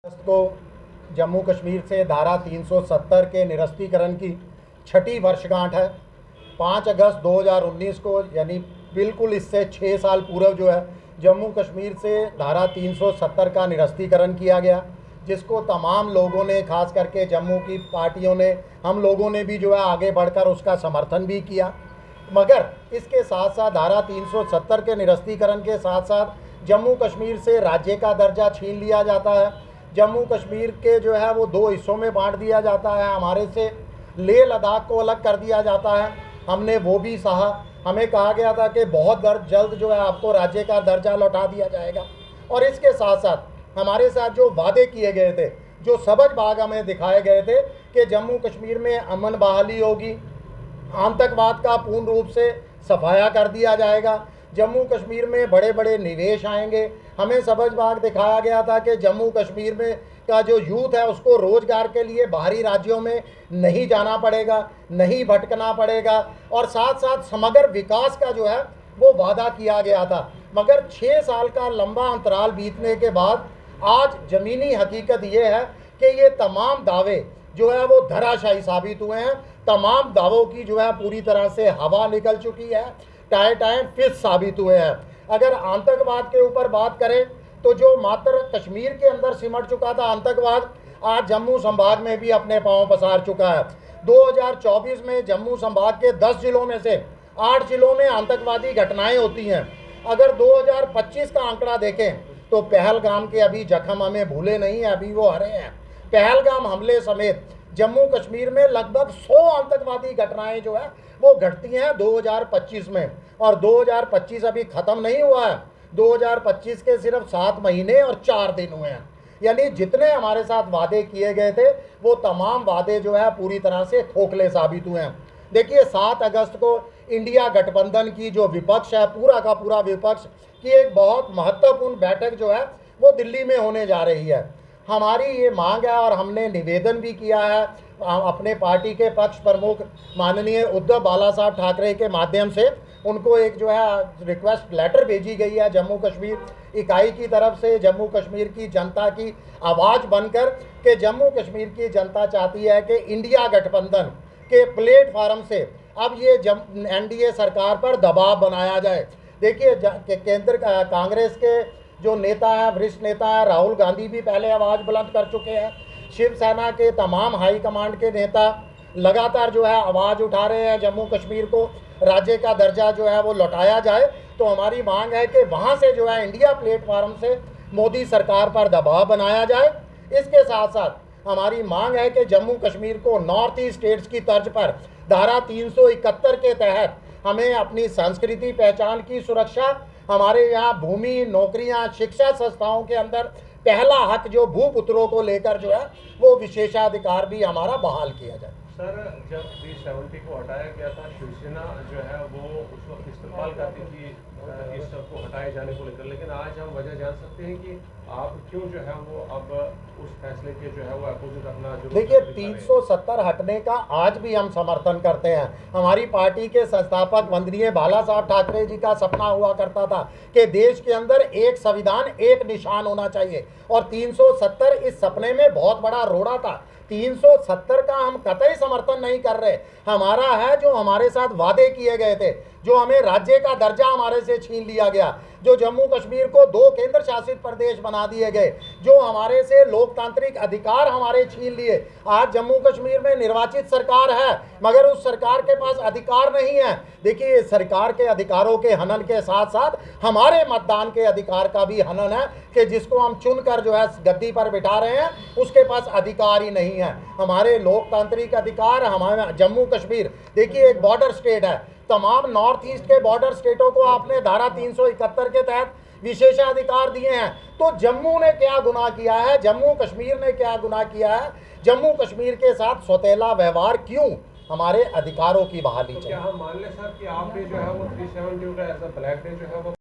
को जम्मू कश्मीर से धारा 370 के निरस्तीकरण की छठी वर्षगांठ है। 5 अगस्त 2019 को यानी बिल्कुल इससे 6 साल पूर्व जो है जम्मू कश्मीर से धारा 370 का निरस्तीकरण किया गया, जिसको तमाम लोगों ने, खास करके जम्मू की पार्टियों ने, हम लोगों ने भी जो है आगे बढ़कर उसका समर्थन भी किया। मगर इसके साथ साथ धारा 370 के निरस्तीकरण के साथ साथ जम्मू कश्मीर से राज्य का दर्जा छीन लिया जाता है। जम्मू कश्मीर के जो है वो 2 हिस्सों में बांट दिया जाता है। हमारे से लेह लद्दाख को अलग कर दिया जाता है। हमने वो भी सहा। हमें कहा गया था कि बहुत जल्द जो है आपको राज्य का दर्जा लौटा दिया जाएगा। और इसके साथ साथ हमारे साथ जो वादे किए गए थे, जो सबज बाग हमें दिखाए गए थे कि जम्मू कश्मीर में अमन बहाली होगी, आतंकवाद का पूर्ण रूप से सफाया कर दिया जाएगा, जम्मू कश्मीर में बड़े बड़े निवेश आएंगे। हमें सबज बाग दिखाया गया था कि जम्मू कश्मीर में का जो यूथ है उसको रोज़गार के लिए बाहरी राज्यों में नहीं जाना पड़ेगा, नहीं भटकना पड़ेगा, और साथ साथ समग्र विकास का जो है वो वादा किया गया था। मगर 6 साल का लंबा अंतराल बीतने के बाद आज ज़मीनी हकीकत ये है कि ये तमाम दावे जो है वो धराशायी साबित हुए हैं। तमाम दावों की जो है पूरी तरह से हवा निकल चुकी है, टाइम फिश साबित हुए हैं। अगर आतंकवाद के ऊपर बात करें तो जो मात्र कश्मीर के अंदर सिमट चुका था आतंकवाद, आज जम्मू संभाग में भी अपने पांव पसार चुका है। 2024 में जम्मू संभाग के 10 जिलों में से 8 जिलों में आतंकवादी घटनाएं होती हैं। अगर 2025 का आंकड़ा देखें तो पहलगाम के अभी जख्म हमें भूले नहीं हैं, अभी वो हरे हैं। पहलगाम हमले समेत जम्मू कश्मीर में लगभग 100 आतंकवादी घटनाएं जो है वो घटती हैं 2025 में, और 2025 अभी ख़त्म नहीं हुआ है। 2025 के सिर्फ 7 महीने और 4 दिन हुए हैं। यानी जितने हमारे साथ वादे किए गए थे वो तमाम वादे जो है पूरी तरह से खोखले साबित हुए हैं। देखिए, 7 अगस्त को इंडिया गठबंधन की जो विपक्ष है, पूरा का पूरा विपक्ष की एक बहुत महत्वपूर्ण बैठक जो है वो दिल्ली में होने जा रही है। हमारी ये मांग है और हमने निवेदन भी किया है अपने पार्टी के पक्ष प्रमुख माननीय उद्धव बाला साहब ठाकरे के माध्यम से। उनको एक जो है रिक्वेस्ट लेटर भेजी गई है जम्मू कश्मीर इकाई की तरफ से, जम्मू कश्मीर की जनता की आवाज़ बनकर, कि जम्मू कश्मीर की जनता चाहती है कि इंडिया गठबंधन के प्लेटफार्म से अब ये एनडीए सरकार पर दबाव बनाया जाए। देखिए, केंद्र कांग्रेस के जो नेता है, वरिष्ठ नेता है राहुल गांधी भी पहले आवाज़ बुलंद कर चुके हैं। शिवसेना के तमाम हाई कमांड के नेता लगातार जो है आवाज़ उठा रहे हैं जम्मू कश्मीर को राज्य का दर्जा जो है वो लौटाया जाए। तो हमारी मांग है कि वहाँ से जो है इंडिया प्लेटफार्म से मोदी सरकार पर दबाव बनाया जाए। इसके साथ साथ हमारी मांग है कि जम्मू कश्मीर को नॉर्थ ईस्ट स्टेट्स की तर्ज पर धारा 371 के तहत हमें अपनी संस्कृति पहचान की सुरक्षा, हमारे यहाँ भूमि, नौकरियाँ, शिक्षा संस्थाओं के अंदर पहला हक जो भूपुत्रों को लेकर जो है वो विशेषाधिकार भी हमारा बहाल किया जाए। सर, जब 370 को हटाया गया था, शिवसेना जो है वो उस वक्त इस्तेमाल करती थी इस सब को हटाए जाने को लेकर, लेकिन आज हम वजह जान सकते हैं कि आप क्यों जो है वो अब उस फैसले के जो है वो अपोजिट अपना जो। देखिए, 370 हटने का आज भी हम समर्थन करते हैं। हमारी पार्टी के संस्थापक वंदनीय बाला साहब ठाकरे जी का सपना हुआ करता था कि देश के अंदर एक संविधान, एक निशान होना चाहिए, और 370 इस सपने में बहुत बड़ा रोड़ा था। 370 का हम कतई समर्थन नहीं कर रहे। हमारा है जो हमारे साथ वादे किए गए थे, जो हमें राज्य का दर्जा हमारे से छीन लिया गया, जो जम्मू कश्मीर को 2 केंद्र शासित प्रदेश बना दिए गए, जो हमारे से लोकतांत्रिक अधिकार हमारे छीन लिए। आज जम्मू कश्मीर में निर्वाचित सरकार है मगर उस सरकार के पास अधिकार नहीं है। देखिए, सरकार के अधिकारों के हनन के साथ साथ हमारे मतदान के अधिकार का भी हनन है कि जिसको हम चुनकर जो है गद्दी पर बिठा रहे हैं उसके पास अधिकार ही नहीं है। हमारे लोकतांत्रिक अधिकार, हमारे जम्मू कश्मीर देखिए एक बॉर्डर स्टेट है। तमाम नॉर्थ ईस्ट के बॉर्डर स्टेटों को आपने धारा 371 के तहत विशेषाधिकार दिए हैं। तो जम्मू ने क्या गुनाह किया है, जम्मू कश्मीर ने क्या गुनाह किया है? जम्मू कश्मीर के साथ सौतेला व्यवहार क्यों? हमारे अधिकारों की बहाली चाहिए। क्या हम मान लें सर कि आपने जो है वो 370 का एज अ ब्लैक डे जो है वो